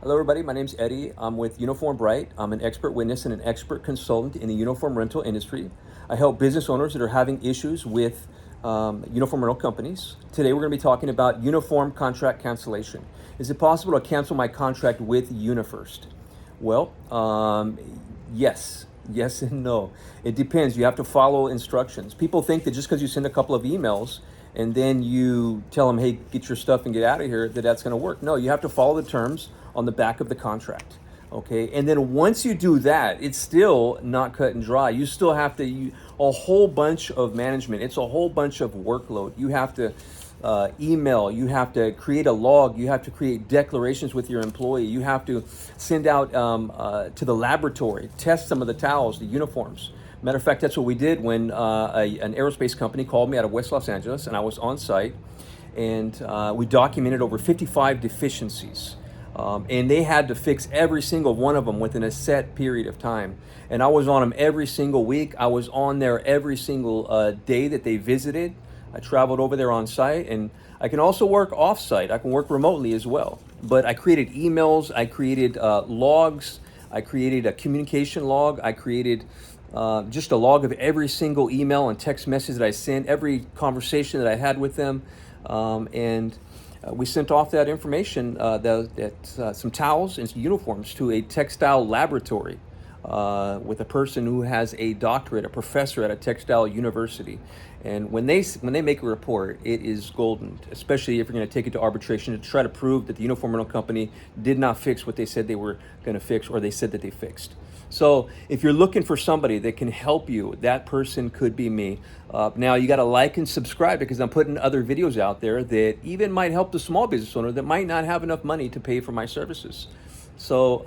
Hello, everybody. My name's Eddie. I'm with Uniform Bright. I'm an expert witness and an expert consultant in the uniform rental industry. I help business owners that are having issues with uniform rental companies. Today, we're going to be talking about uniform contract cancellation. Is it possible to cancel my contract with Unifirst? Well, yes. Yes and no. It depends. You have to follow instructions. People think that just because you send a couple of emails and then you tell them, hey, get your stuff and get out of here, that's going to work. No, you have to follow the terms on the back of the contract. Okay, and then once you do that, it's still not cut and dry. You still have to, a whole bunch of management. It's a whole bunch of workload. You have to email, you have to create a log, you have to create declarations with your employee, you have to send out to the laboratory, test some of the towels, the uniforms. Matter of fact, that's what we did when an aerospace company called me out of West Los Angeles, and I was on site, and we documented over 55 deficiencies. And they had to fix every single one of them within a set period of time. And I was on them every single week. I was on there every single day that they visited. I traveled over there on site, and I can also work off site. I can work remotely as well. But I created emails, I created logs, I created a communication log, I created just a log of every single email and text message that I sent, every conversation that I had with them, and we sent off that information, some towels and some uniforms to a textile laboratory with a person who has a doctorate, a professor at a textile university. And when they make a report, it is golden, especially if you're going to take it to arbitration to try to prove that the uniform rental company did not fix what they said they were going to fix, or they said that they fixed. So if you're looking for somebody that can help you, that person could be me. Now you got to like and subscribe, because I'm putting other videos out there that even might help the small business owner that might not have enough money to pay for my services. So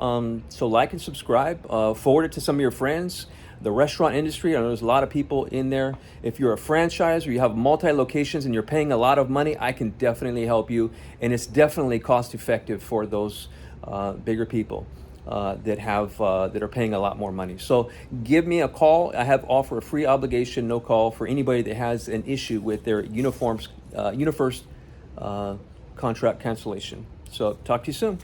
like and subscribe, forward it to some of your friends. The restaurant industry, I know there's a lot of people in there. If you're a franchise or you have multi-locations and you're paying a lot of money, I can definitely help you. And it's definitely cost effective for those bigger people that are paying a lot more money. So give me a call. I offer a free obligation, no call, for anybody that has an issue with their Unifirst contract cancellation. So talk to you soon.